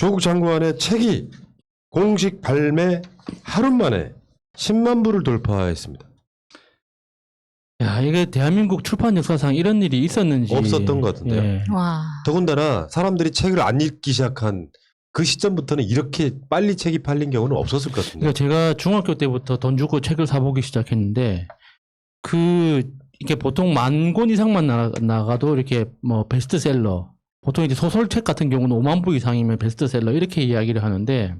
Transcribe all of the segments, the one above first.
조국 장관의 책이 공식 발매 하루 만에 10만 부를 돌파했습니다. 야, 이게 대한민국 출판 역사상 이런 일이 있었는지 없었던 것 같은데요. 예. 와. 더군다나 사람들이 책을 안 읽기 시작한 그 시점부터는 이렇게 빨리 책이 팔린 경우는 없었을 것 같은데. 그러니까 제가 중학교 때부터 돈 주고 책을 사보기 시작했는데 이게 보통 10,000권 이상만 나가도 이렇게 뭐 베스트셀러, 보통 이제 소설책 같은 경우는 5만 부 이상이면 베스트셀러 이렇게 이야기를 하는데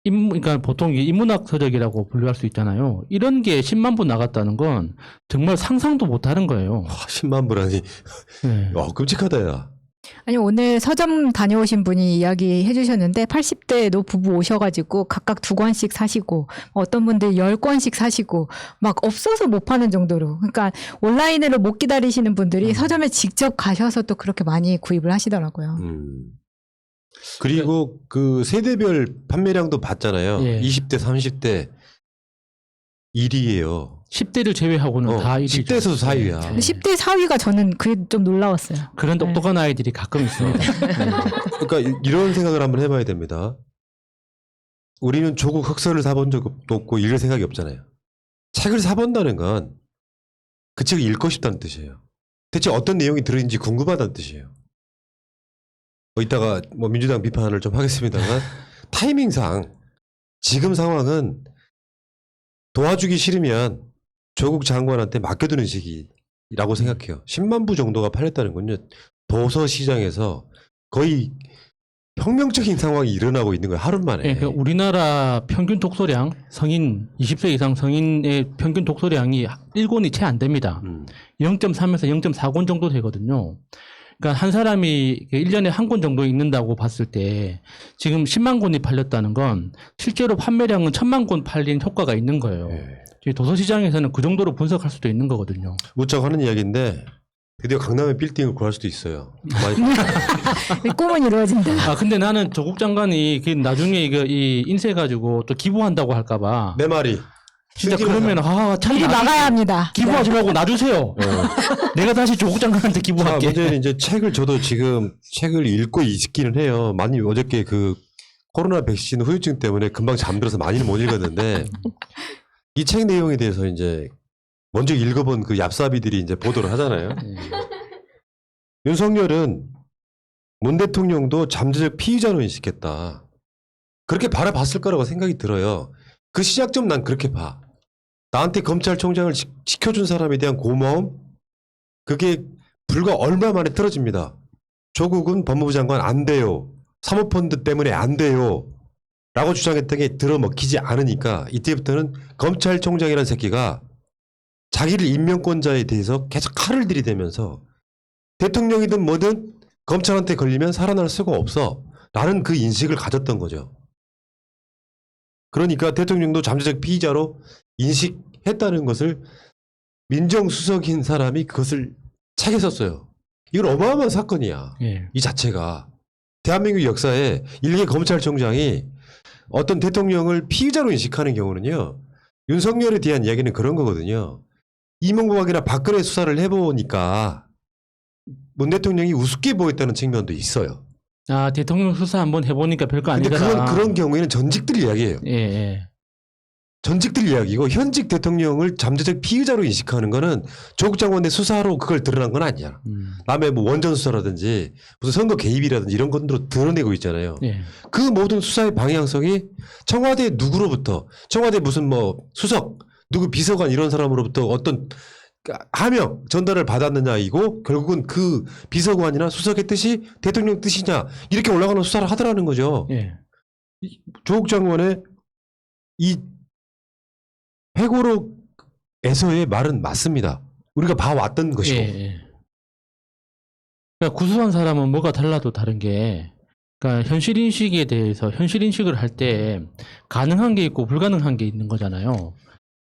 그러니까 보통 인문학 서적이라고 분류할 수 있잖아요. 이런 게 10만 부 나갔다는 건 정말 상상도 못하는 거예요. 와, 10만 부라니. 네. 끔찍하다 야. 아니 오늘 서점 다녀오신 분이 이야기해 주셨는데 80대 노부부 오셔가지고 각각 2권씩 사시고 어떤 분들 10권씩 사시고 막 없어서 못 파는 정도로, 그러니까 온라인으로 못 기다리시는 분들이 서점에 직접 가셔서 또 그렇게 많이 구입을 하시더라고요. 그리고 그 세대별 판매량도 봤잖아요. 예. 20대, 30대 1위예요. 10대를 제외하고는 다 1위죠. 10대에서도 4위야. 근데 10대 4위가 저는 그게 좀 놀라웠어요. 그런 똑똑한 아이들이 가끔 있습니다. 그러니까 이런 생각을 한번 해봐야 됩니다. 우리는 조국 흑서를 사본 적도 없고 읽을 생각이 없잖아요. 책을 사본다는 건 그 책을 읽고 싶다는 뜻이에요. 대체 어떤 내용이 들어있는지 궁금하다는 뜻이에요. 이따가 뭐 민주당 비판을 좀 하겠습니다만 타이밍상 지금 상황은 도와주기 싫으면 조국 장관한테 맡겨두는 시기라고 생각해요. 10만 부 정도가 팔렸다는 건요. 도서 시장에서 거의 혁명적인 상황이 일어나고 있는 거예요. 하루 만에. 네, 그러니까 우리나라 평균 독서량, 성인 20세 이상 성인의 평균 독서량이 1권이 채 안 됩니다. 0.3에서 0.4권 정도 되거든요. 그러니까 한 사람이 1년에 한 권 정도 읽는다고 봤을 때 지금 10만 권이 팔렸다는 건 실제로 판매량은 1,000만 권 팔린 효과가 있는 거예요. 네. 도서 시장에서는 그 정도로 분석할 수도 있는 거거든요. 웃자고 하는 이야기인데 드디어 강남에 빌딩을 구할 수도 있어요. 꿈은 이루어진다. 근데 나는 조국 장관이 나중에 이 인쇄 가지고 또 기부한다고 할까봐. 내 말이. 진짜 그러면 참 미리 막아야 합니다. 기부하지 말고 놔주세요. 내가 다시 조국 장관한테 기부할게. 문제는 이제 저도 지금 책을 읽고 있기는 해요. 많이 어저께 그 코로나 백신 후유증 때문에 금방 잠들어서 많이는 못 읽었는데 이 책 내용에 대해서 이제 먼저 읽어본 그 얍삽이들이 이제 보도를 하잖아요. 윤석열은 문 대통령도 잠재적 피의자로 인식했다. 그렇게 바라봤을 거라고 생각이 들어요. 그 시작점 난 그렇게 봐. 나한테 검찰총장을 시켜준 사람에 대한 고마움? 그게 불과 얼마 만에 틀어집니다. 조국은 법무부 장관 안 돼요. 사모펀드 때문에 안 돼요. 라고 주장했던 게 들어먹히지 않으니까 이때부터는 검찰총장이라는 새끼가 자기를 임명권자에 대해서 계속 칼을 들이대면서 대통령이든 뭐든 검찰한테 걸리면 살아날 수가 없어. 라는 그 인식을 가졌던 거죠. 그러니까 대통령도 잠재적 피의자로 인식했다는 것을 민정수석인 사람이 그것을 책에 썼어요. 이건 어마어마한 사건이야. 이 자체가. 대한민국 역사에 일개 검찰총장이 어떤 대통령을 피의자로 인식하는 경우는요. 윤석열에 대한 이야기는 그런 거거든요. 이명박이나 박근혜 수사를 해보니까 문 대통령이 우습게 보였다는 측면도 있어요. 대통령 수사 한번 해보니까 별거 근데 아니더라. 그런 경우에는 전직들 이야기예요. 전직들 이야기고 현직 대통령을 잠재적 피의자로 인식하는 거는 조국 장관의 수사로 그걸 드러난 건 아니야. 남의 뭐 원전 수사라든지 무슨 선거 개입이라든지 이런 것들로 드러내고 있잖아요. 그 모든 수사의 방향성이 청와대 누구로부터 청와대 무슨 뭐 수석 누구 비서관 이런 사람으로부터 어떤 하명 전달을 받았느냐이고 결국은 그 비서관이나 수석의 뜻이 대통령 뜻이냐 이렇게 올라가는 수사를 하더라는 거죠. 조국 장관의 이 회고록에서의 말은 맞습니다. 우리가 봐왔던 것이고. 그러니까 구수한 사람은 뭐가 달라도 다른 게, 그러니까 현실인식에 대해서 현실인식을 할 때 가능한 게 있고 불가능한 게 있는 거잖아요.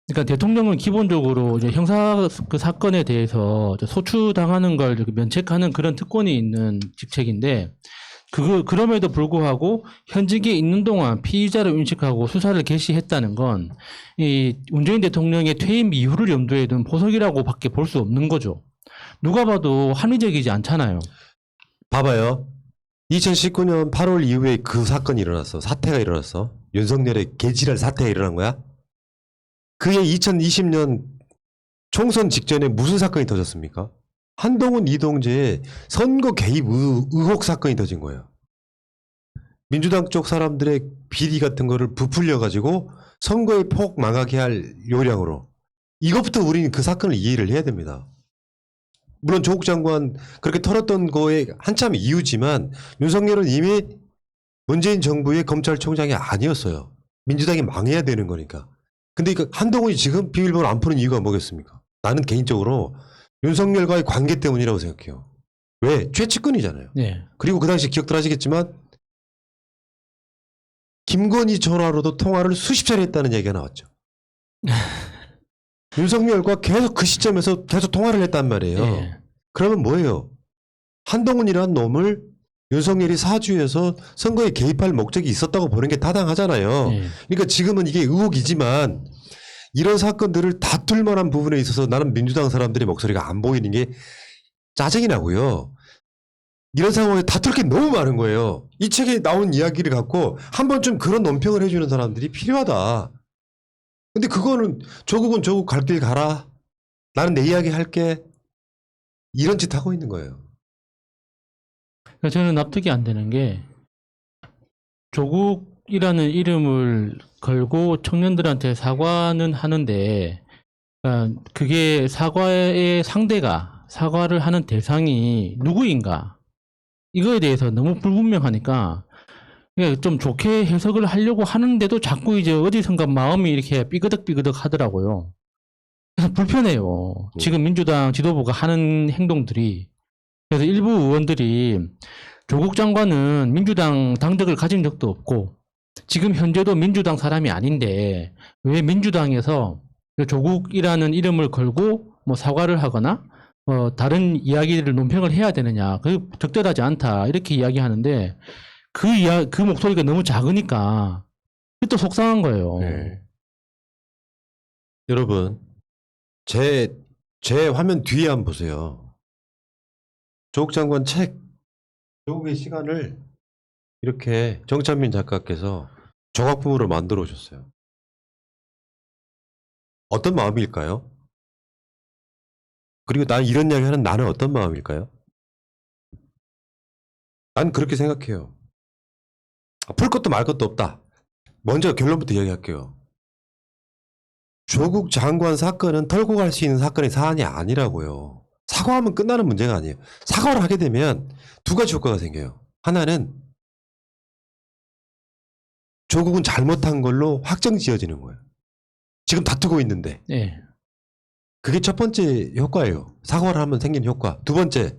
그러니까 대통령은 기본적으로 이제 형사 그 사건에 대해서 소추당하는 걸 면책하는 그런 특권이 있는 직책인데, 그럼에도 불구하고 현직에 있는 동안 피의자로 인식하고 수사를 개시했다는 건 이 문재인 대통령의 퇴임 이후를 염두에 둔 보석이라고 밖에 볼 수 없는 거죠. 누가 봐도 합리적이지 않잖아요. 봐봐요. 2019년 8월 이후에 그 사건이 일어났어. 사태가 일어났어. 윤석열의 개지랄 사태가 일어난 거야. 그해 2020년 총선 직전에 무슨 사건이 터졌습니까? 한동훈, 이동재의 선거 개입 의혹 사건이 터진 거예요. 민주당 쪽 사람들의 비리 같은 거를 부풀려가지고 선거에 폭 망하게 할 요량으로. 이것부터 우리는 그 사건을 이해를 해야 됩니다. 물론 조국 장관 그렇게 털었던 거에 한참 이유지만 윤석열은 이미 문재인 정부의 검찰총장이 아니었어요. 민주당이 망해야 되는 거니까. 근데 그 한동훈이 지금 비밀번호 안 푸는 이유가 뭐겠습니까? 나는 개인적으로 윤석열과의 관계 때문이라고 생각해요. 왜? 최측근이잖아요. 네. 그리고 그 당시 기억들 하시겠지만 김건희 전화로도 통화를 수십 차례 했다는 얘기가 나왔죠. 윤석열과 계속 그 시점에서 계속 통화를 했단 말이에요. 네. 그러면 뭐예요? 한동훈이라는 놈을 윤석열이 사주해서 선거에 개입할 목적이 있었다고 보는 게 타당하잖아요. 네. 그러니까 지금은 이게 의혹이지만 이런 사건들을 다툴 만한 부분에 있어서 나는 민주당 사람들의 목소리가 안 보이는 게 짜증이 나고요. 이런 상황에 다툴 게 너무 많은 거예요. 이 책에 나온 이야기를 갖고 한 번쯤 그런 논평을 해주는 사람들이 필요하다. 근데 그거는 조국은 조국 갈 길 가라. 나는 내 이야기 할게. 이런 짓 하고 있는 거예요. 그러니까 저는 납득이 안 되는 게 조국이라는 이름을 걸고 청년들한테 사과는 하는데 그러니까 그게 사과의 상대가 사과를 하는 대상이 누구인가 이거에 대해서 너무 불분명하니까 그냥 좀 좋게 해석을 하려고 하는데도 자꾸 이제 어디선가 마음이 이렇게 삐그덕삐그덕 하더라고요. 그래서 불편해요. 지금 민주당 지도부가 하는 행동들이. 그래서 일부 의원들이 조국 장관은 민주당 당적을 가진 적도 없고 지금 현재도 민주당 사람이 아닌데 왜 민주당에서 조국이라는 이름을 걸고 뭐 사과를 하거나 다른 이야기를 논평을 해야 되느냐. 그게 적절하지 않다. 이렇게 이야기하는데 그 목소리가 너무 작으니까 그게 또 속상한 거예요. 네. 여러분, 제 화면 뒤에 한번 보세요. 조국 장관 책, 조국의 시간을 이렇게 정찬민 작가께서 조각품으로 만들어 오셨어요. 어떤 마음일까요? 그리고 난 이런 이야기 하는 나는 어떤 마음일까요? 난 그렇게 생각해요. 풀 것도 말 것도 없다. 먼저 결론부터 이야기할게요. 조국 장관 사건은 털고 갈 수 있는 사안이 아니라고요. 사과하면 끝나는 문제가 아니에요. 사과를 하게 되면 두 가지 효과가 생겨요. 하나는 조국은 잘못한 걸로 확정 지어지는 거예요. 지금 다투고 있는데. 네. 그게 첫 번째 효과예요. 사과를 하면 생기는 효과. 두 번째,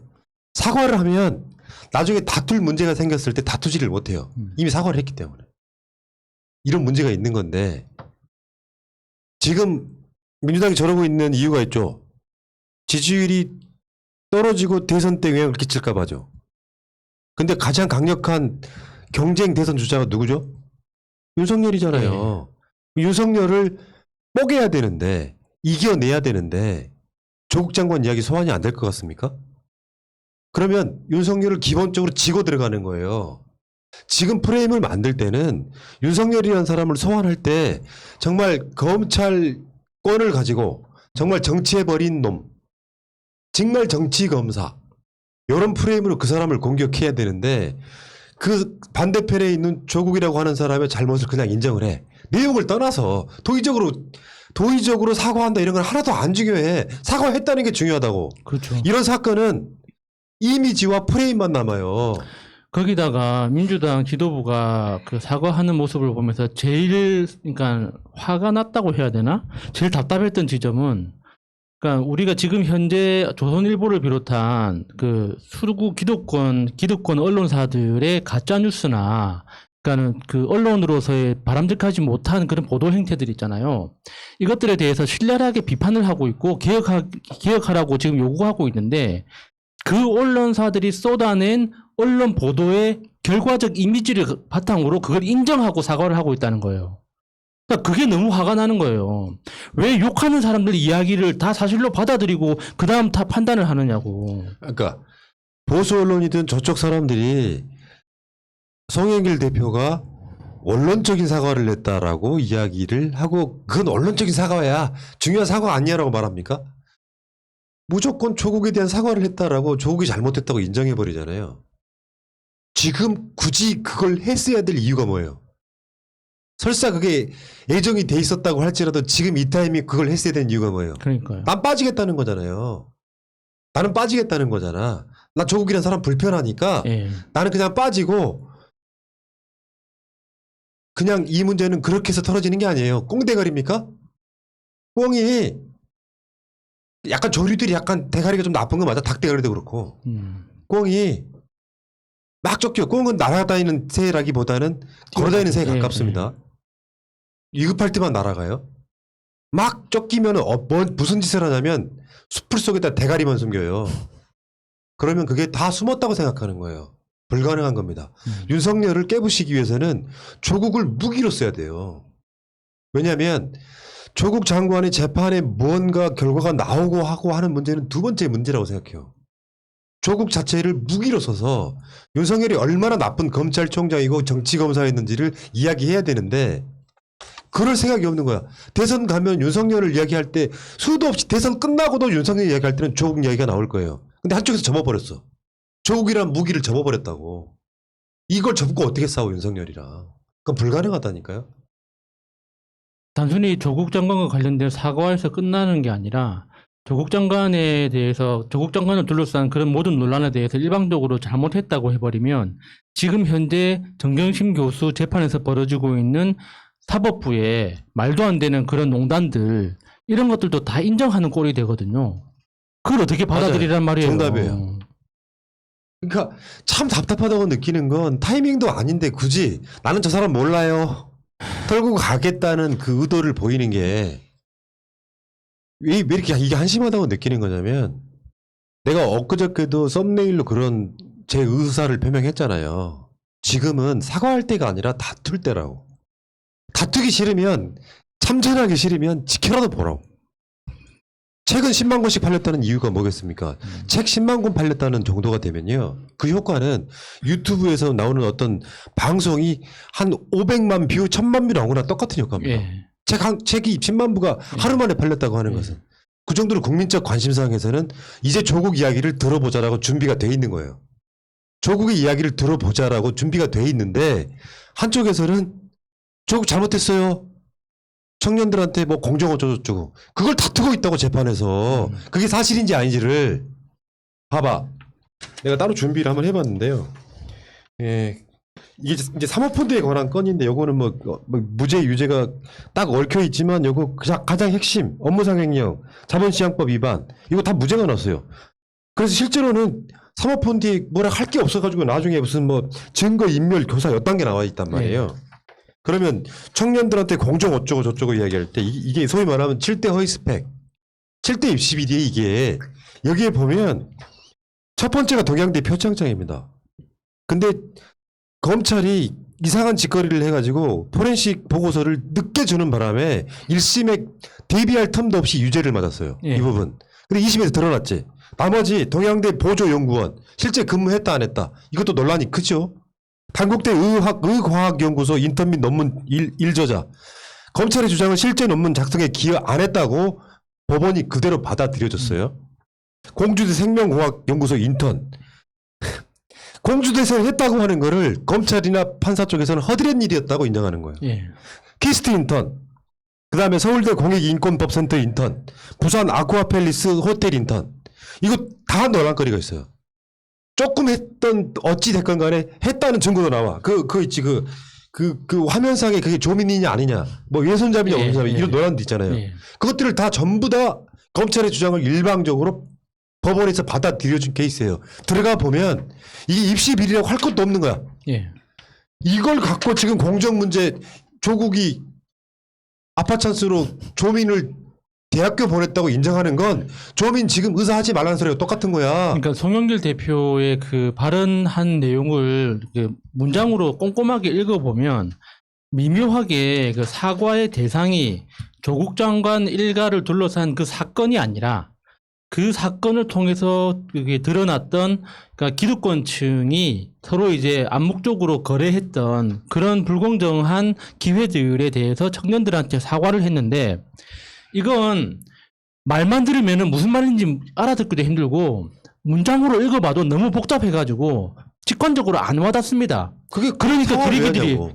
사과를 하면 나중에 다툴 문제가 생겼을 때 다투지를 못해요. 이미 사과를 했기 때문에. 이런 문제가 있는 건데 지금 민주당이 저러고 있는 이유가 있죠. 지지율이 떨어지고 대선 때 영향을 끼칠까 봐죠. 근데 가장 강력한 경쟁 대선 주자가 누구죠? 윤석열이잖아요. 윤석열을 뽀개야 되는데 이겨내야 되는데 조국 장관 이야기 소환이 안 될 것 같습니까? 그러면 윤석열을 기본적으로 지고 들어가는 거예요. 지금 프레임을 만들 때는 윤석열이라는 사람을 소환할 때 정말 검찰권을 가지고 정말 정치해버린 놈, 정말 정치검사 이런 프레임으로 그 사람을 공격해야 되는데 그 반대편에 있는 조국이라고 하는 사람의 잘못을 그냥 인정을 해. 내용을 떠나서 도의적으로 사과한다 이런 건 하나도 안 중요해. 사과했다는 게 중요하다고. 그렇죠. 이런 사건은 이미지와 프레임만 남아요. 거기다가 민주당 지도부가 그 사과하는 모습을 보면서 제일 그러니까 화가 났다고 해야 되나? 제일 답답했던 지점은 그러니까 우리가 지금 현재 조선일보를 비롯한 그 수구 기득권 언론사들의 가짜 뉴스나 그러니까는 그 언론으로서의 바람직하지 못한 그런 보도 행태들 있잖아요. 이것들에 대해서 신랄하게 비판을 하고 있고 개혁하라고 지금 요구하고 있는데 그 언론사들이 쏟아낸 언론 보도의 결과적 이미지를 바탕으로 그걸 인정하고 사과를 하고 있다는 거예요. 그러니까 그게 너무 화가 나는 거예요. 왜 욕하는 사람들 이야기를 다 사실로 받아들이고 그 다음 다 판단을 하느냐고. 그러니까 보수 언론이든 저쪽 사람들이 송영길 대표가 원론적인 사과를 냈다라고 이야기를 하고 그건 원론적인 사과야. 중요한 사과 아니야라고 말합니까? 무조건 조국에 대한 사과를 했다라고 조국이 잘못했다고 인정해버리잖아요. 지금 굳이 그걸 했어야 될 이유가 뭐예요? 설사 그게 예정이 돼 있었다고 할지라도 지금 이 타임이 그걸 했어야 된 이유가 뭐예요? 그러니까요. 난 빠지겠다는 거잖아요. 나는 빠지겠다는 거잖아. 나 조국이라는 사람 불편하니까 예. 나는 그냥 빠지고 그냥 이 문제는 그렇게 해서 털어지는 게 아니에요. 꽁대가리입니까? 꽁이 약간 조류들이 약간 대가리가 좀 나쁜 거 맞아. 닭대가리도 그렇고. 꽁이 막 쫓겨. 꽁은 날아다니는 새라기보다는 걸어다니는 새에 예, 가깝습니다. 위급할 때만 날아가요. 막 쫓기면 무슨 짓을 하냐면 숲풀 속에다 대가리만 숨겨요. 그러면 그게 다 숨었다고 생각하는 거예요. 불가능한 겁니다. 윤석열을 깨부시기 위해서는 조국을 무기로 써야 돼요. 왜냐하면 조국 장관의 재판에 무언가 결과가 나오고 하고 하는 문제는 두 번째 문제라고 생각해요. 조국 자체를 무기로 써서 윤석열이 얼마나 나쁜 검찰총장이고 정치검사였는지를 이야기해야 되는데 그럴 생각이 없는 거야. 대선 가면 윤석열을 이야기할 때 수도 없이 대선 끝나고도 윤석열 이야기할 때는 조국 이야기가 나올 거예요. 근데 한쪽에서 접어버렸어. 조국이란 무기를 접어버렸다고. 이걸 접고 어떻게 싸워 윤석열이랑. 그건 불가능하다니까요. 단순히 조국 장관과 관련된 사과에서 끝나는 게 아니라 조국 장관에 대해서 조국 장관을 둘러싼 그런 모든 논란에 대해서 일방적으로 잘못했다고 해버리면 지금 현재 정경심 교수 재판에서 벌어지고 있는 사법부의 말도 안 되는 그런 농단들 이런 것들도 다 인정하는 꼴이 되거든요. 그걸 어떻게 받아들이란 말이에요. 정답이에요. 그러니까 참 답답하다고 느끼는 건 타이밍도 아닌데 굳이 나는 저 사람 몰라요. 털고 가겠다는 그 의도를 보이는 게 왜 이렇게 이게 한심하다고 느끼는 거냐면 내가 엊그저께도 썸네일로 그런 제 의사를 표명했잖아요. 지금은 사과할 때가 아니라 다툴 때라고. 다투기 싫으면 참전하기 싫으면 지켜라도 보라고. 책은 10만 권씩 팔렸다는 이유가 뭐겠습니까? 책 10만 권 팔렸다는 정도가 되면요. 그 효과는 유튜브에서 나오는 어떤 방송이 한 500만 뷰, 1000만 뷰 나오거나 똑같은 효과입니다. 예. 책이 10만 부가 하루 만에 팔렸다고 하는 것은. 그 정도로 국민적 관심사항에서는 이제 조국 이야기를 들어보자라고 준비가 돼 있는 거예요. 조국의 이야기를 들어보자라고 준비가 돼 있는데 한쪽에서는 조국 잘못했어요. 청년들한테 뭐 공정 어쩌고저쩌고 그걸 다투고 있다고 재판에서 그게 사실인지 아닌지를 봐봐. 내가 따로 준비를 한번 해봤는데요. 예, 이게 이제 사모펀드에 관한 건인데 요거는 뭐 무죄 유죄가 딱 얽혀 있지만 요거 가장 핵심 업무상 횡령, 자본시장법 위반 이거 다 무죄가 났어요. 그래서 실제로는 사모펀드에 뭐라 할 게 없어가지고 나중에 무슨 뭐 증거 인멸 교사 몇 단계 나와 있단 말이에요. 그러면 청년들한테 공정 어쩌고 저쩌고 이야기할 때 이게 소위 말하면 7대 허위 스펙, 7대 입시 비리에 이게 여기에 보면 첫 번째가 동양대 표창장입니다. 근데 검찰이 이상한 짓거리를 해가지고 포렌식 보고서를 늦게 주는 바람에 1심에 대비할 틈도 없이 유죄를 맞았어요. 예. 이 부분. 근데 2심에서 드러났지. 나머지 동양대 보조연구원 실제 근무했다 안 했다. 이것도 논란이 크죠. 단국대 의과학연구소 인턴 및 논문 일저자. 검찰의 주장은 실제 논문 작성에 기여 안 했다고 법원이 그대로 받아들여졌어요. 공주대 생명공학연구소 인턴. 공주대에서 했다고 하는 거를 검찰이나 판사 쪽에서는 허드렛 일이었다고 인정하는 거예요. 예. 키스트 인턴. 그 다음에 서울대 공익인권법센터 인턴. 부산 아쿠아팰리스 호텔 인턴. 이거 다 논란거리가 있어요. 조금 했던 어찌 됐건 간에 했다는 증거도 나와. 그거 있지 그 화면상에 그게 조민이냐 아니냐 뭐 왼손잡이냐 오른손잡이 이런 논란도 있잖아요. 예. 그것들을 다 전부 다 검찰의 주장을 일방적으로 법원에서 받아들여준 케이스예요. 들어가 보면 이게 입시 비리라고 할 것도 없는 거야. 예. 이걸 갖고 지금 공정 문제 조국이 아파 찬스로 조민을 대학교 보냈다고 인정하는 건 조민 지금 의사하지 말라는 소리가 똑같은 거야. 그러니까 송영길 대표의 그 발언한 내용을 그 문장으로 꼼꼼하게 읽어보면 미묘하게 그 사과의 대상이 조국 장관 일가를 둘러싼 그 사건이 아니라 그 사건을 통해서 그게 드러났던 그러니까 기득권층이 서로 이제 암묵적으로 거래했던 그런 불공정한 기회들에 대해서 청년들한테 사과를 했는데 이건 말만 들으면은 무슨 말인지 알아듣기도 힘들고 문장으로 읽어봐도 너무 복잡해가지고 직관적으로 안 와닿습니다. 그러니까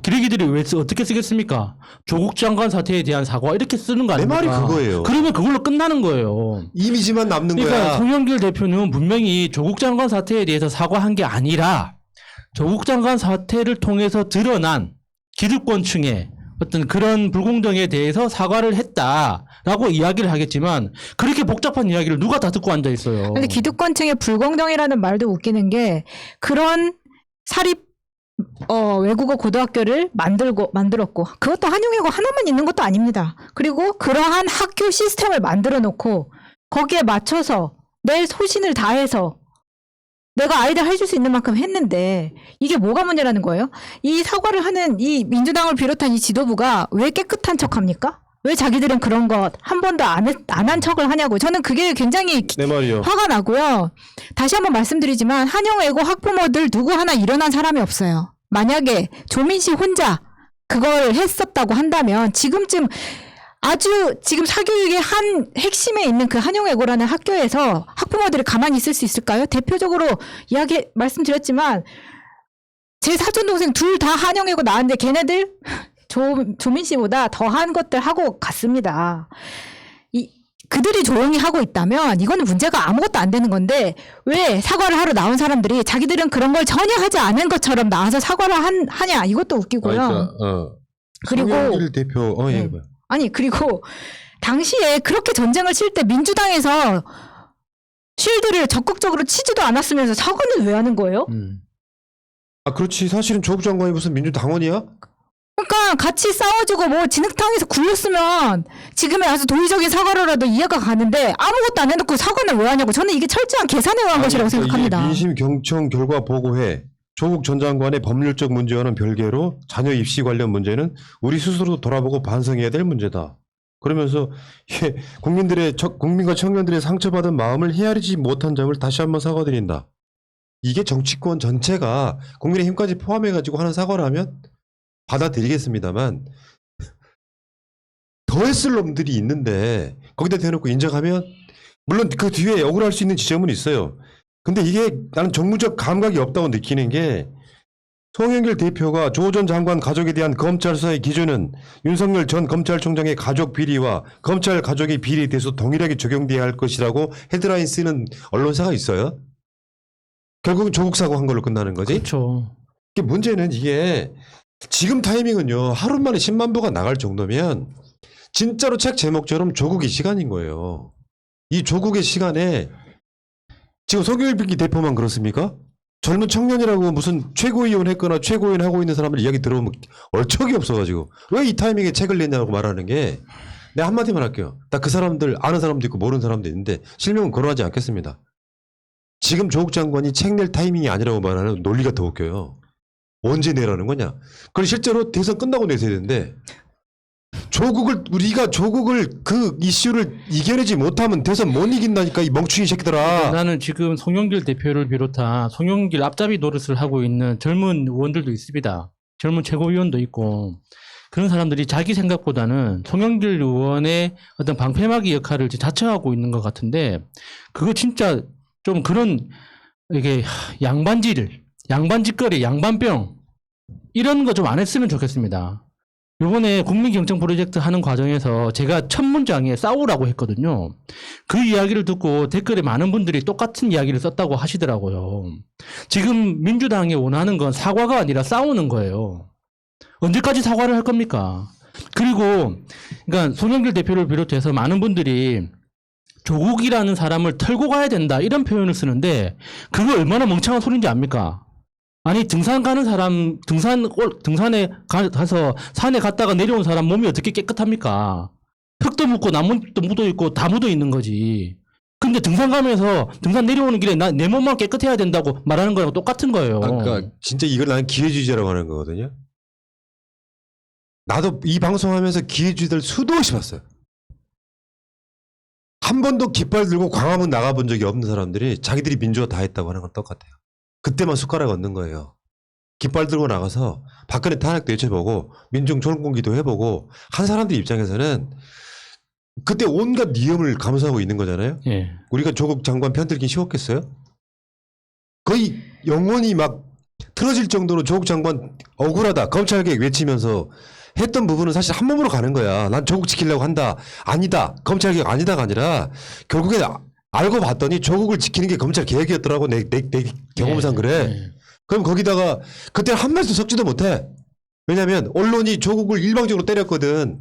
기레기들이 왜 어떻게 쓰겠습니까? 조국 장관 사태에 대한 사과 이렇게 쓰는 거 내 아닙니까? 말이 그거예요. 그러면 그걸로 끝나는 거예요. 이미지만 남는 그러니까 거야. 송영길 대표는 분명히 조국 장관 사태에 대해서 사과한 게 아니라 조국 장관 사태를 통해서 드러난 기득권층의 어떤 그런 불공정에 대해서 사과를 했다라고 이야기를 하겠지만 그렇게 복잡한 이야기를 누가 다 듣고 앉아 있어요. 근데 기득권층의 불공정이라는 말도 웃기는 게 그런 사립 외국어 고등학교를 만들었고 그것도 한용이고 하나만 있는 것도 아닙니다. 그리고 그러한 학교 시스템을 만들어 놓고 거기에 맞춰서 내 소신을 다해서 내가 아이들 해줄 수 있는 만큼 했는데 이게 뭐가 문제라는 거예요? 이 사과를 하는 이 민주당을 비롯한 이 지도부가 왜 깨끗한 척합니까? 왜 자기들은 그런 것 한 번도 안 한 척을 하냐고. 저는 그게 굉장히 내 말이요. 화가 나고요. 다시 한번 말씀드리지만 한영외고 학부모들 누구 하나 일어난 사람이 없어요. 만약에 조민 씨 혼자 그걸 했었다고 한다면 지금쯤 아주 지금 사교육의 한 핵심에 있는 그 한영외고라는 학교에서 학부모들이 가만히 있을 수 있을까요? 대표적으로 말씀드렸지만 제 사촌 동생 둘 다 한영외고 나왔는데 걔네들 조민 씨보다 더한 것들 하고 갔습니다. 그들이 조용히 하고 있다면 이거는 문제가 아무것도 안 되는 건데 왜 사과를 하러 나온 사람들이 자기들은 그런 걸 전혀 하지 않은 것처럼 나와서 사과를 하냐 이것도 웃기고요. 그리고 송영길 대표 얘기해봐요. 아니 그리고 당시에 그렇게 전쟁을 칠 때 민주당에서 쉴드를 적극적으로 치지도 않았으면서 사과는 왜 하는 거예요? 그렇지. 사실은 조국 장관이 무슨 민주당원이야? 그러니까 같이 싸워주고 뭐 진흙탕에서 굴렸으면 지금에 와서 도의적인 사과로라도 이해가 가는데 아무것도 안 해놓고 사과는 왜 하냐고. 저는 이게 철저한 계산에 의한 것이라고 생각합니다. 민심 경청 결과 보고회 조국 전 장관의 법률적 문제와는 별개로 자녀 입시 관련 문제는 우리 스스로 돌아보고 반성해야 될 문제다. 그러면서 국민과 청년들의 상처받은 마음을 헤아리지 못한 점을 다시 한번 사과드린다. 이게 정치권 전체가 국민의힘까지 포함해가지고 하는 사과라면 받아들이겠습니다만 더 했을 놈들이 있는데 거기다 대놓고 인정하면 물론 그 뒤에 억울할 수 있는 지점은 있어요. 근데 이게 나는 정무적 감각이 없다고 느끼는 게 송영길 대표가 조 전 장관 가족에 대한 검찰 수사의 기준은 윤석열 전 검찰총장의 가족 비리와 검찰 가족의 비리에 대해서 동일하게 적용돼야 할 것이라고 헤드라인 쓰는 언론사가 있어요. 결국은 조국 사고한 걸로 끝나는 거지. 그렇죠. 이게 문제는 이게 지금 타이밍은요. 하루 만에 10만 부가 나갈 정도면 진짜로 책 제목처럼 조국의 시간인 거예요. 이 조국의 시간에 지금 송영길 대표만 그렇습니까? 젊은 청년이라고 무슨 최고위원 했거나 최고위원 하고 있는 사람들 이야기 들어보면 얼척이 없어가지고 왜 이 타이밍에 책을 냈냐고 말하는 게 내가 한마디만 할게요. 나 그 사람들 아는 사람도 있고 모르는 사람도 있는데 실명은 거론하지 않겠습니다. 지금 조국 장관이 책 낼 타이밍이 아니라고 말하는 논리가 더 웃겨요. 언제 내라는 거냐? 그럼 실제로 대선 끝나고 내세야 되는데 우리가 조국을 그 이슈를 이겨내지 못하면 대선 못 이긴다니까 이 멍충이 새끼들아. 나는 지금 송영길 대표를 비롯한 송영길 앞잡이 노릇을 하고 있는 젊은 의원들도 있습니다. 젊은 최고위원도 있고 그런 사람들이 자기 생각보다는 송영길 의원의 어떤 방패막이 역할을 자처하고 있는 것 같은데 그거 진짜 좀 그런 이게 양반짓거리, 양반병 이런 거 좀 안 했으면 좋겠습니다. 요번에 국민경청 프로젝트 하는 과정에서 제가 첫 문장에 싸우라고 했거든요. 그 이야기를 듣고 댓글에 많은 분들이 똑같은 이야기를 썼다고 하시더라고요. 지금 민주당이 원하는 건 사과가 아니라 싸우는 거예요. 언제까지 사과를 할 겁니까? 그리고 그러니까 송영길 대표를 비롯해서 많은 분들이 조국이라는 사람을 털고 가야 된다 이런 표현을 쓰는데 그거 얼마나 멍청한 소리인지 압니까? 아니 등산 가는 사람 등산에 가서 산에 갔다가 내려온 사람 몸이 어떻게 깨끗합니까? 흙도 묻고 나무도 묻어 있고 다 묻어 있는 거지. 근데 등산 가면서 등산 내려오는 길에 내 몸만 깨끗해야 된다고 말하는 거랑 똑같은 거예요. 그러니까 진짜 이걸 나는 기회주의자라고 하는 거거든요. 나도 이 방송하면서 기회주의들 수도 없이 봤어요. 한 번도 깃발 들고 광화문 나가본 적이 없는 사람들이 자기들이 민주화 다 했다고 하는 건 똑같아요. 그때만 숟가락 얹는 거예요. 깃발 들고 나가서 박근혜 탄핵도 외쳐보고 민중 졸음공기도 해보고 한 사람들 입장에서는 그때 온갖 위험을 감수하고 있는 거잖아요. 예. 우리가 조국 장관 편들긴 쉬웠겠어요? 거의 영원히 막 틀어질 정도로 조국 장관 억울하다 검찰개혁 외치면서 했던 부분은 사실 한 몸으로 가는 거야. 난 조국 지키려고 한다. 아니다. 검찰개혁 아니다가 아니라 결국에 알고 봤더니 조국을 지키는 게 검찰개혁이었더라고. 내 경험상 그래. 예. 그럼 거기다가 그때 한 말도 섞지도 못해. 왜냐면 언론이 조국을 일방적으로 때렸거든.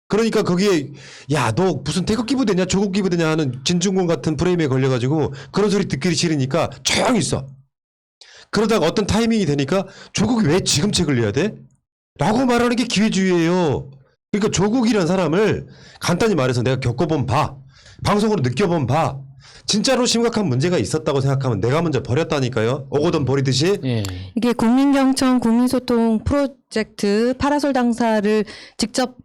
그러니까 거기에 야 너 무슨 태극 기부대냐 조국 기부대냐 하는 진중권 같은 프레임에 걸려가지고 그런 소리 듣기 싫으니까 조용히 있어. 그러다가 어떤 타이밍이 되니까 조국이 왜 지금 책을 내야 돼? 라고 말하는 게 기회주의예요. 그러니까 조국이라는 사람을 간단히 말해서 내가 겪어본 바, 방송으로 느껴본 바, 진짜로 심각한 문제가 있었다고 생각하면 내가 먼저 버렸다니까요. 오거돈 버리듯이. 예. 이게 국민경청 국민소통 프로젝트 파라솔 당사를 직접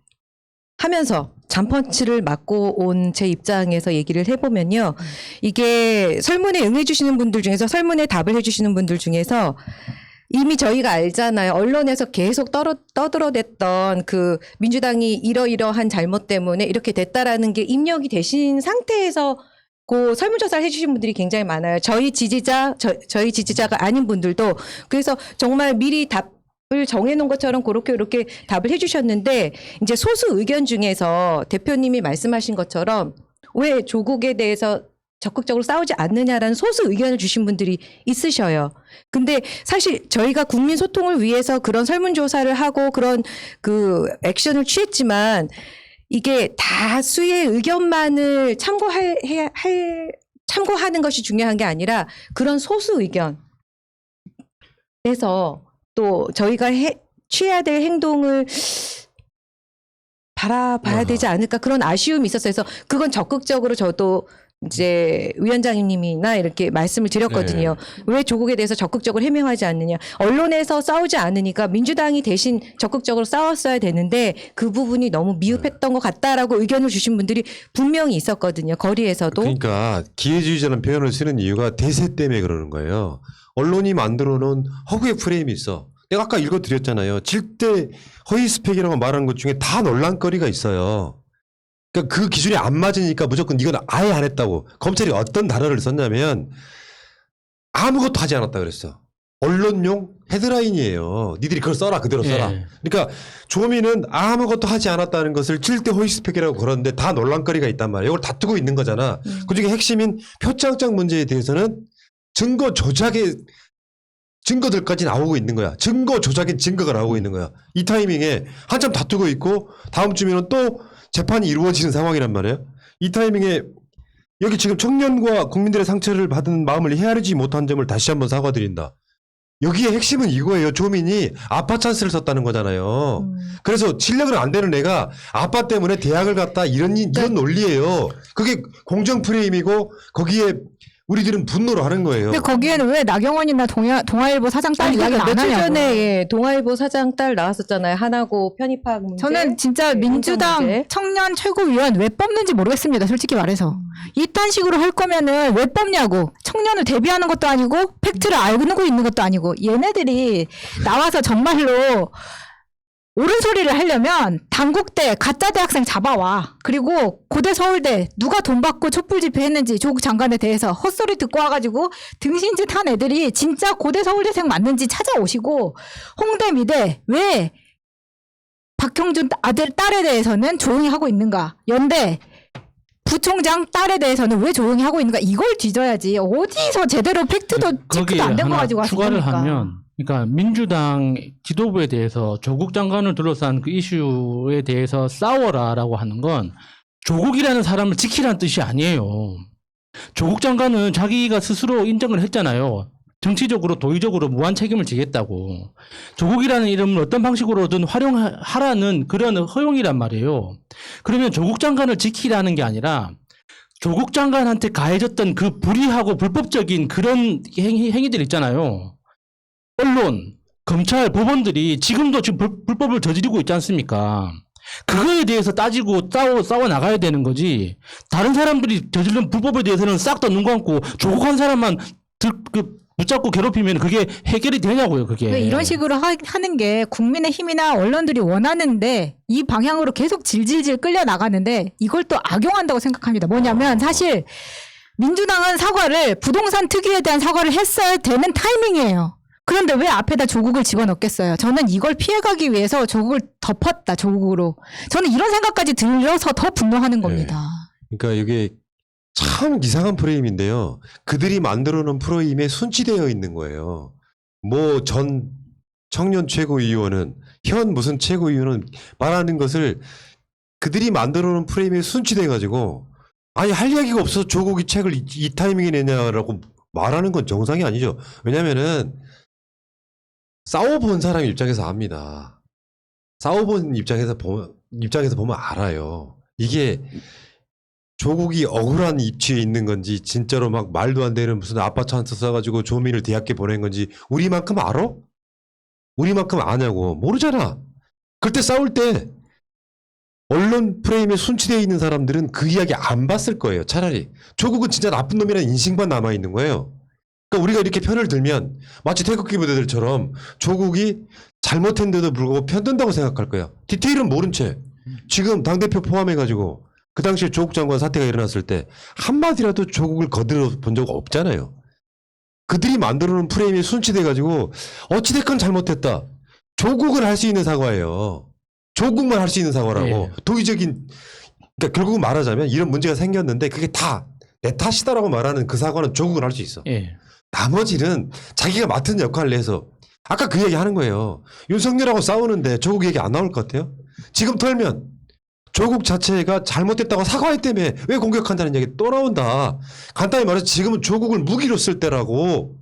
하면서 잔펀치를 맞고 온 제 입장에서 얘기를 해보면요. 이게 설문에 응해주시는 분들 중에서 설문에 답을 해주시는 분들 중에서 이미 저희가 알잖아요. 언론에서 계속 떠들어댔던 그 민주당이 이러이러한 잘못 때문에 이렇게 됐다라는 게 입력이 되신 상태에서 그 설문조사를 해주신 분들이 굉장히 많아요. 저희 지지자가 아닌 분들도. 그래서 정말 미리 답을 정해놓은 것처럼 그렇게 답을 해주셨는데 이제 소수 의견 중에서 대표님이 말씀하신 것처럼 왜 조국에 대해서 적극적으로 싸우지 않느냐라는 소수 의견을 주신 분들이 있으셔요. 근데 사실 저희가 국민 소통을 위해서 그런 설문조사를 하고 그런 그 액션을 취했지만 이게 다수의 의견만을 참고하는 것이 중요한 게 아니라 그런 소수 의견에서 또 저희가 취해야 될 행동을 바라봐야 되지 않을까 그런 아쉬움이 있었어요. 그래서 그건 적극적으로 저도 이제 위원장님이나 이렇게 말씀을 드렸거든요. 왜 조국에 대해서 적극적으로 해명하지 않느냐. 언론에서 싸우지 않으니까 민주당이 대신 적극적으로 싸웠어야 되는데 그 부분이 너무 미흡했던 것 같다라고 의견을 주신 분들이 분명히 있었거든요. 거리에서도. 그러니까 기회주의자는 표현을 쓰는 이유가 대세 때문에 그러는 거예요. 언론이 만들어 놓은 허구의 프레임이 있어. 내가 아까 읽어드렸잖아요. 질대 허위 스펙이라고 말하는 것 중에 다 논란거리가 있어요. 그러니까 그 기준이 안 맞으니까 무조건 이건 아예 안 했다고. 검찰이 어떤 단어를 썼냐면 아무것도 하지 않았다 그랬어. 언론용 헤드라인이에요. 니들이 그걸 써라. 그대로 써라. 예. 그러니까 조민은 아무것도 하지 않았다는 것을 질대 허위 스펙이라고 걸었는데 다 논란거리가 있단 말이에요. 이걸 다투고 있는 거잖아. 그중에 핵심인 표창장 문제에 대해서는 증거 조작의 증거들까지 나오고 있는 거야. 증거 조작의 증거가 나오고 있는 거야. 이 타이밍에 한참 다투고 있고 다음 주면은 또 재판이 이루어지는 상황이란 말이에요. 이 타이밍에 여기 지금 청년과 국민들의 상처를 받은 마음을 헤아리지 못한 점을 다시 한번 사과드린다. 여기에 핵심은 이거예요. 조민이 아빠 찬스를 썼다는 거잖아요. 그래서 실력은 안 되는 애가 아빠 때문에 대학을 갔다 이런 논리예요. 그게 공정 프레임이고 거기에 우리들은 분노를 하는 거예요. 근데 거기에는 왜 나경원이나 동아일보 사장 딸 이야기 안 며칠 하냐고. 전에 예, 동아일보 사장 딸 나왔었잖아요. 하나고 편입학 문제. 저는 진짜 네, 민주당 문제. 청년 최고위원 왜 뽑는지 모르겠습니다. 솔직히 말해서. 이딴 식으로 할 거면은 왜 뽑냐고. 청년을 대비하는 것도 아니고 팩트를 알고 있는 것도 아니고 얘네들이 나와서 정말로 옳은 소리를 하려면 당국대 가짜 대학생 잡아와. 그리고 고대 서울대 누가 돈 받고 촛불 집회했는지 조국 장관에 대해서 헛소리 듣고 와가지고 등신짓 한 애들이 진짜 고대 서울대생 맞는지 찾아오시고 홍대 미대 왜 박형준 아들 딸에 대해서는 조용히 하고 있는가. 연대 부총장 딸에 대해서는 왜 조용히 하고 있는가. 이걸 뒤져야지. 어디서 제대로 팩트도 거기에 체크도 안 된 거 하나 가지고 추가를 하시니까. 하면 그러니까 민주당 지도부에 대해서 조국 장관을 둘러싼 그 이슈에 대해서 싸워라라고 하는 건 조국이라는 사람을 지키라는 뜻이 아니에요. 조국 장관은 자기가 스스로 인정을 했잖아요. 정치적으로 도의적으로 무한 책임을 지겠다고. 조국이라는 이름을 어떤 방식으로든 활용하라는 그런 허용이란 말이에요. 그러면 조국 장관을 지키라는 게 아니라 조국 장관한테 가해졌던 그 불의하고 불법적인 그런 행위들 있잖아요. 언론, 검찰, 법원들이 지금도 지금 불법을 저지르고 있지 않습니까? 그거에 대해서 따지고 싸워 나가야 되는 거지. 다른 사람들이 저지른 불법에 대해서는 싹 다 눈 감고 조국한 사람만 붙잡고 괴롭히면 그게 해결이 되냐고요, 그게. 그러니까 이런 식으로 하는 게 국민의힘이나 언론들이 원하는데 이 방향으로 계속 질질질 끌려 나가는데 이걸 또 악용한다고 생각합니다. 뭐냐면 사실 민주당은 사과를 부동산 특위에 대한 사과를 했어야 되는 타이밍이에요. 그런데 왜 앞에다 조국을 집어넣겠어요? 저는 이걸 피해가기 위해서 조국을 덮었다, 조국으로. 저는 이런 생각까지 들려서 더 분노하는 겁니다. 그러니까 이게 참 이상한 프레임인데요. 그들이 만들어 놓은 프레임에 순치되어 있는 거예요. 뭐 전 청년 최고위원은 현 무슨 최고위원은 말하는 것을 그들이 만들어 놓은 프레임에 순치돼 가지고 아니 할 이야기가 없어서 조국이 책을 이 타이밍에 내냐라고 말하는 건 정상이 아니죠. 왜냐면은 싸워본 사람 입장에서 압니다. 싸워본 입장에서 보면 알아요. 이게 조국이 억울한 입지에 있는 건지 진짜로 막 말도 안 되는 무슨 아빠 찬스 써가지고 조민을 대학교 보낸 건지 우리만큼 알아? 우리만큼 아냐고. 모르잖아. 그때 싸울 때 언론 프레임에 순치되어 있는 사람들은 그 이야기 안 봤을 거예요. 차라리. 조국은 진짜 나쁜 놈이라는 인식만 남아있는 거예요. 그러니까 우리가 이렇게 편을 들면 마치 태극기 부대들처럼 조국이 잘못했는데도 불구하고 편든다고 생각할 거야. 디테일은 모른 채. 지금 당대표 포함해가지고 그 당시에 조국 장관 사태가 일어났을 때 한마디라도 조국을 거들어 본 적 없잖아요. 그들이 만들어놓은 프레임에 순치돼가지고 어찌됐건 잘못했다. 조국을 할 수 있는 사과예요. 조국만 할 수 있는 사과라고. 예. 도의적인, 그러니까 결국은 말하자면 이런 문제가 생겼는데 그게 다 내 탓이다라고 말하는 그 사과는 조국은 할 수 있어. 예. 나머지는 자기가 맡은 역할을 해서 아까 그 얘기 하는 거예요. 윤석열하고 싸우는데 조국 얘기 안 나올 것 같아요? 지금 털면 조국 자체가 잘못됐다고 사과했다며 왜 공격한다는 얘기 또 나온다. 간단히 말해서 지금은 조국을 무기로 쓸 때라고.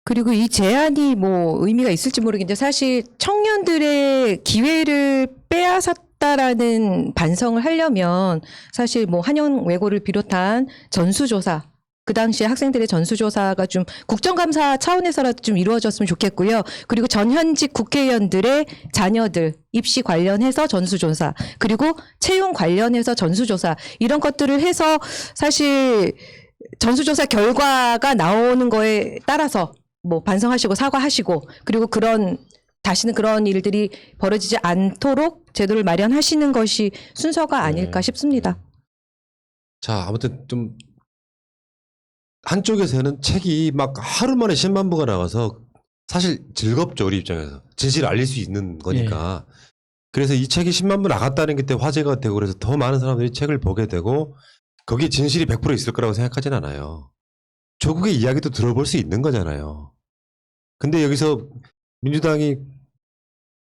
그리고 이 제안이 뭐 의미가 있을지 모르겠는데 사실 청년들의 기회를 빼앗았다라는 반성을 하려면 사실 뭐 한영 외고를 비롯한 전수조사, 그 당시에 학생들의 전수조사가 좀 국정감사 차원에서라도 좀 이루어졌으면 좋겠고요. 그리고 전현직 국회의원들의 자녀들 입시 관련해서 전수조사, 그리고 채용 관련해서 전수조사, 이런 것들을 해서 사실 전수조사 결과가 나오는 거에 따라서 뭐 반성하시고 사과하시고, 그리고 다시는 그런 일들이 벌어지지 않도록 제도를 마련하시는 것이 순서가 아닐까 싶습니다. 자, 아무튼 좀 한쪽에서는 책이 막 하루 만에 10만 부가 나와서 사실 즐겁죠, 우리 입장에서. 진실을 알릴 수 있는 거니까. 그래서 이 책이 10만 부 나갔다는 게 그때 화제가 되고 그래서 더 많은 사람들이 책을 보게 되고 거기에 진실이 100% 있을 거라고 생각하진 않아요. 조국의 이야기도 들어볼 수 있는 거잖아요. 근데 여기서 민주당이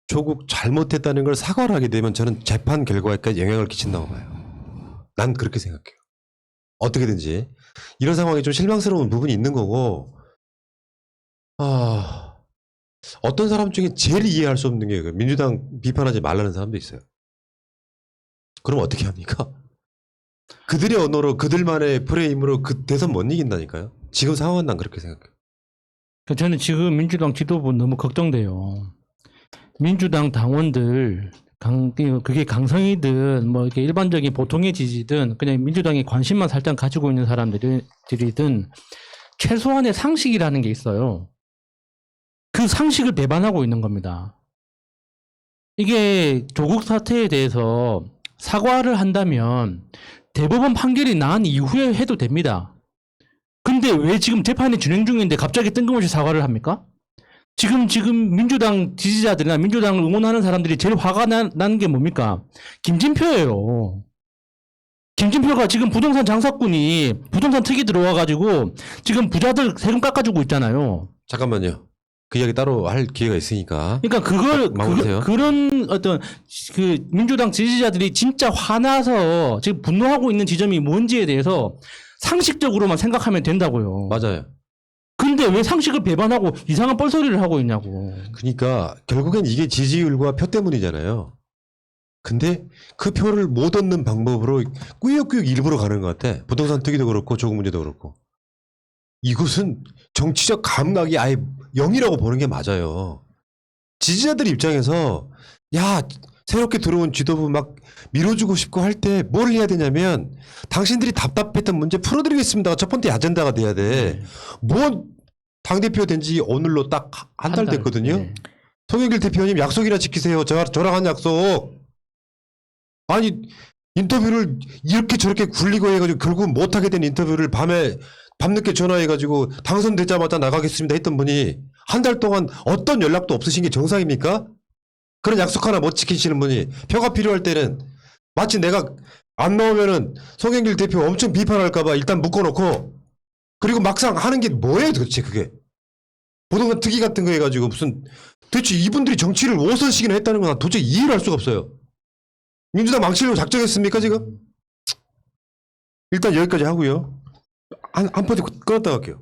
조국 잘못했다는 걸 사과를 하게 되면 저는 재판 결과에까지 영향을 끼친다고 봐요. 난 그렇게 생각해요. 어떻게든지. 이런 상황이 좀 실망스러운 부분이 있는 거고, 어떤 사람 중에 제일 이해할 수 없는 게 민주당 비판하지 말라는 사람도 있어요. 그럼 어떻게 합니까? 그들의 언어로, 그들만의 프레임으로 그 대선 못 이긴다니까요. 지금 상황은 난 그렇게 생각해요. 저는 지금 민주당 지도부 너무 걱정돼요. 민주당 당원들, 그게 강성이든 뭐 이렇게 일반적인 보통의 지지든 그냥 민주당에 관심만 살짝 가지고 있는 사람들이든 최소한의 상식이라는 게 있어요. 그 상식을 배반하고 있는 겁니다. 이게 조국 사태에 대해서 사과를 한다면 대법원 판결이 난 이후에 해도 됩니다. 근데 왜 지금 재판이 진행 중인데 갑자기 뜬금없이 사과를 합니까? 지금 민주당 지지자들이나 민주당을 응원하는 사람들이 제일 화가 나는 게 뭡니까? 김진표예요. 김진표가 지금 부동산 장사꾼이 부동산 특위 들어와가지고 지금 부자들 세금 깎아주고 있잖아요. 잠깐만요. 그 이야기 따로 할 기회가 있으니까. 그러니까 그런 어떤 그 민주당 지지자들이 진짜 화나서 지금 분노하고 있는 지점이 뭔지에 대해서 상식적으로만 생각하면 된다고요. 맞아요. 근데 왜 상식을 배반하고 이상한 뻘소리를 하고 있냐고. 그러니까 결국엔 이게 지지율과 표 때문이잖아요. 근데 그 표를 못 얻는 방법으로 꾸역꾸역 일부러 가는 것 같아. 부동산 특위도 그렇고 조국 문제도 그렇고. 이것은 정치적 감각이 아예 0이라고 보는 게 맞아요. 지지자들 입장에서 야 새롭게 들어온 지도부 막 밀어주고 싶고 할 때 뭘 해야 되냐면 당신들이 답답했던 문제 풀어드리겠습니다가 첫 번째 아젠다가 돼야 돼. 뭐 당대표 된 지 오늘로 딱 한 달 됐거든요. 네. 송영길 대표님 약속이나 지키세요. 저랑 한 약속. 아니 인터뷰를 이렇게 저렇게 굴리고 해가지고 결국 못하게 된 인터뷰를 밤늦게 전화해가지고 당선되자마자 나가겠습니다 했던 분이 한 달 동안 어떤 연락도 없으신 게 정상입니까? 그런 약속 하나 못 지키시는 분이 표가 필요할 때는 마치 내가 안 나오면은 송영길 대표 엄청 비판할까봐 일단 묶어놓고 그리고 막상 하는 게 뭐예요 도대체 그게. 보도관 특위 같은 거 해가지고 무슨 도대체 이분들이 정치를 5선씩이나 했다는 건 도저히 이해를 할 수가 없어요. 민주당 망치려고 작정했습니까 지금? 일단 여기까지 하고요. 한 포인트 끊었다 갈게요.